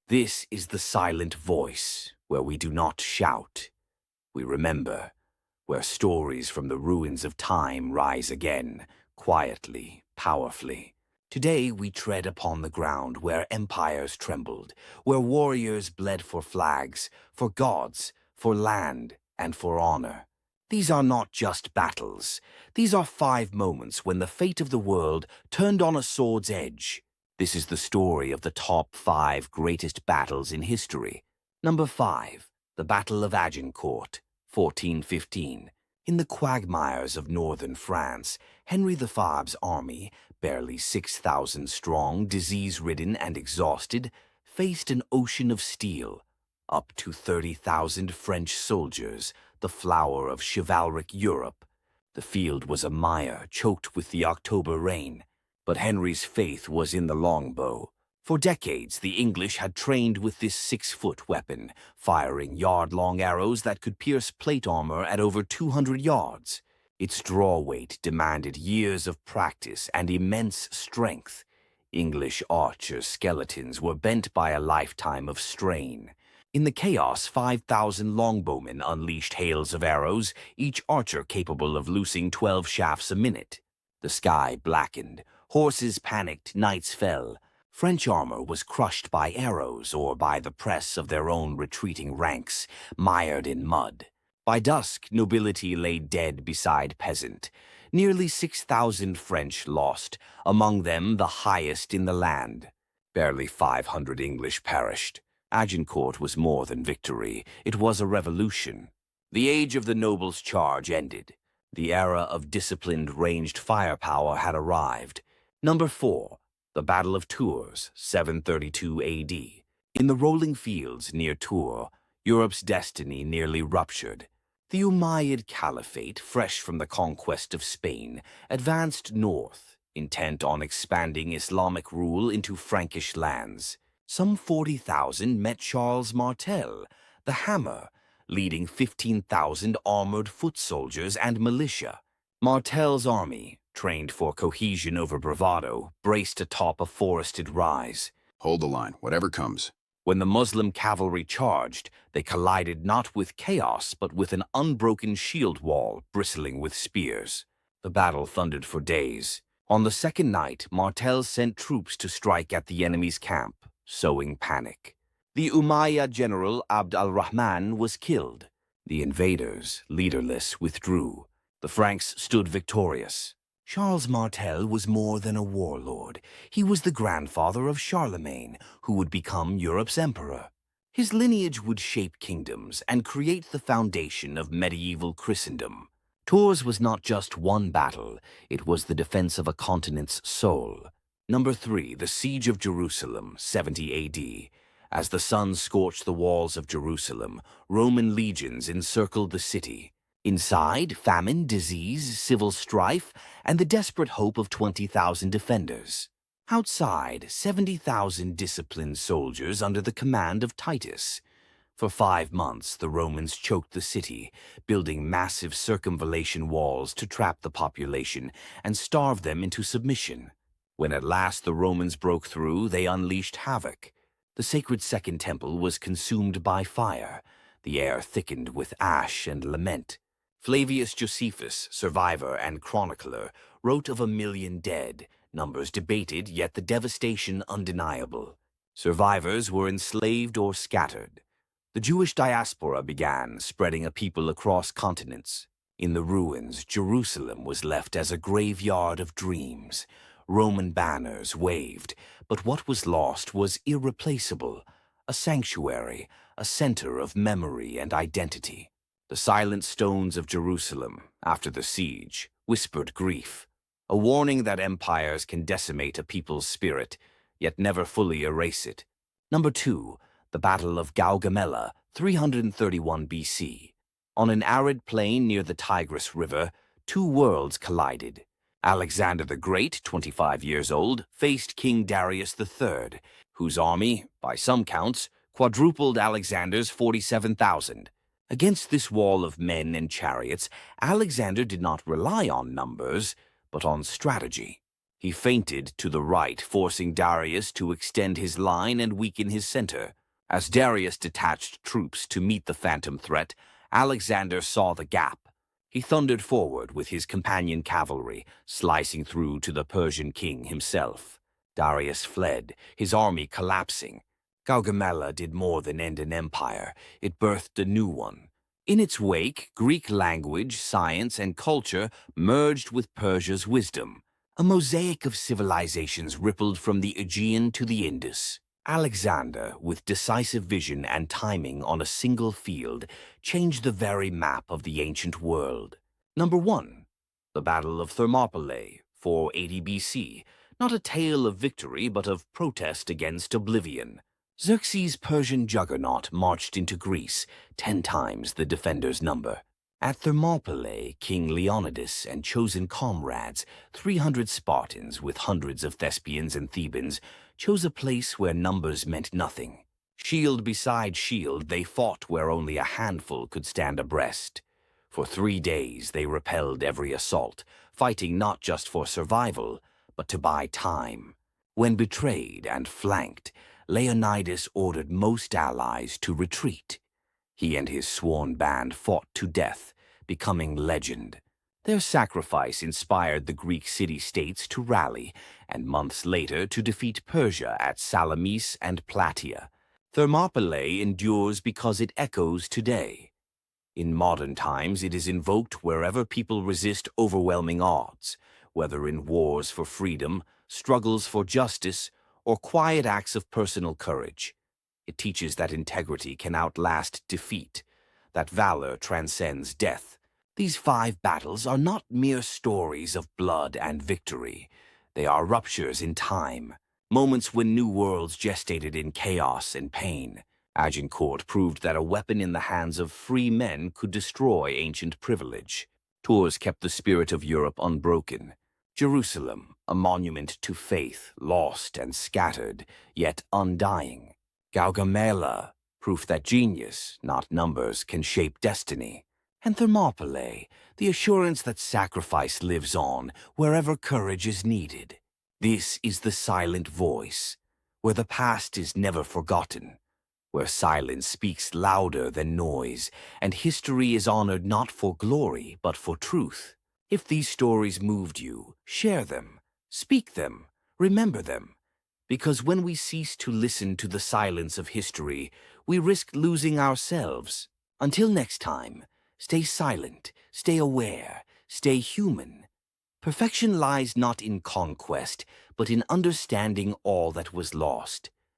This is the silent voice where we do not shout. We remember, where stories from the ruins of time rise again, quietly, powerfully. Today we tread upon the ground where empires trembled, where warriors bled for flags, for gods, for land, and for honor. These are not just battles. These are 5 moments when the fate of the world turned on a sword's edge. This is the story of the top 5 greatest battles in history. Number 5, the Battle of Agincourt, 1415. In the quagmires of northern France, Henry V's army, barely 6,000 strong, disease-ridden and exhausted, faced an ocean of steel. Up to 30,000 French soldiers, the flower of chivalric Europe. The field was a mire choked with the October rain. But Henry's faith was in the longbow. For decades, the English had trained with this 6-foot weapon, firing yard-long arrows that could pierce plate armor at over 200 yards. Its draw weight demanded years of practice and immense strength. English archers' skeletons were bent by a lifetime of strain. In the chaos, 5,000 longbowmen unleashed hails of arrows, each archer capable of loosing 12 shafts a minute. The sky blackened. Horses panicked, knights fell. French armor was crushed by arrows or by the press of their own retreating ranks, mired in mud. By dusk, nobility lay dead beside peasant. Nearly 6,000 French lost, among them the highest in the land. Barely 500 English perished. Agincourt was more than victory. It was a revolution. The age of the nobles' charge ended. The era of disciplined, ranged firepower had arrived. Number 4, the Battle of Tours, 732 AD. In the rolling fields near Tours, Europe's destiny nearly ruptured. The Umayyad Caliphate, fresh from the conquest of Spain, advanced north, intent on expanding Islamic rule into Frankish lands. Some 40,000 met Charles Martel, the Hammer, leading 15,000 armored foot soldiers and militia. Martel's army, trained for cohesion over bravado, braced atop a forested rise. Hold the line, whatever comes. When the Muslim cavalry charged, they collided not with chaos, but with an unbroken shield wall bristling with spears. The battle thundered for days. On the second night, Martel sent troops to strike at the enemy's camp, sowing panic. The Umayyad general Abd al-Rahman was killed. The invaders, leaderless, withdrew. The Franks stood victorious. Charles Martel was more than a warlord. He was the grandfather of Charlemagne, who would become Europe's emperor. His lineage would shape kingdoms and create the foundation of medieval Christendom. Tours was not just one battle, it was the defense of a continent's soul. Number 3, the Siege of Jerusalem, 70 AD. As the sun scorched the walls of Jerusalem, Roman legions encircled the city. Inside, famine, disease, civil strife, and the desperate hope of 20,000 defenders. Outside, 70,000 disciplined soldiers under the command of Titus. For 5 months, the Romans choked the city, building massive circumvallation walls to trap the population and starve them into submission. When at last the Romans broke through, they unleashed havoc. The sacred Second Temple was consumed by fire. The air thickened with ash and lament. Flavius Josephus, survivor and chronicler, wrote of 1,000,000 dead, numbers debated, yet the devastation undeniable. Survivors were enslaved or scattered. The Jewish diaspora began, spreading a people across continents. In the ruins, Jerusalem was left as a graveyard of dreams. Roman banners waved, but what was lost was irreplaceable, a sanctuary, a center of memory and identity. The silent stones of Jerusalem, after the siege, whispered grief, a warning that empires can decimate a people's spirit, yet never fully erase it. Number 2, the Battle of Gaugamela, 331 BC. On an arid plain near the Tigris River, 2 worlds collided. Alexander the Great, 25 years old, faced King Darius III, whose army, by some counts, quadrupled Alexander's 47,000. Against this wall of men and chariots, Alexander did not rely on numbers, but on strategy. He feinted to the right, forcing Darius to extend his line and weaken his center. As Darius detached troops to meet the phantom threat, Alexander saw the gap. He thundered forward with his companion cavalry, slicing through to the Persian king himself. Darius fled, his army collapsing. Gaugamela did more than end an empire. It birthed a new one. In its wake, Greek language, science, and culture merged with Persia's wisdom. A mosaic of civilizations rippled from the Aegean to the Indus. Alexander, with decisive vision and timing on a single field, changed the very map of the ancient world. Number 1. The Battle of Thermopylae, 480 BC. Not a tale of victory, but of protest against oblivion. Xerxes' Persian juggernaut marched into Greece, 10 times the defenders' number. At Thermopylae, King Leonidas and chosen comrades, 300 Spartans with hundreds of Thespians and Thebans, chose a place where numbers meant nothing. Shield beside shield, they fought where only a handful could stand abreast. For 3 days they repelled every assault, fighting not just for survival, but to buy time. When betrayed and flanked, Leonidas ordered most allies to retreat. He and his sworn band fought to death, becoming legend. Their sacrifice inspired the Greek city-states to rally, and months later to defeat Persia at Salamis and Plataea. Thermopylae endures because it echoes today. In modern times, it is invoked wherever people resist overwhelming odds, whether in wars for freedom, struggles for justice, or quiet acts of personal courage. It teaches that integrity can outlast defeat, that valor transcends death. These 5 battles are not mere stories of blood and victory. They are ruptures in time, moments when new worlds gestated in chaos and pain. Agincourt proved that a weapon in the hands of free men could destroy ancient privilege. Tours kept the spirit of Europe unbroken. Jerusalem, a monument to faith, lost and scattered, yet undying. Gaugamela, proof that genius, not numbers, can shape destiny. And Thermopylae, the assurance that sacrifice lives on wherever courage is needed. This is the silent voice, where the past is never forgotten, where silence speaks louder than noise, and history is honored not for glory, but for truth. If these stories moved you, share them, speak them, remember them. Because when we cease to listen to the silence of history, we risk losing ourselves. Until next time, stay silent, stay aware, stay human. Perfection lies not in conquest, but in understanding all that was lost.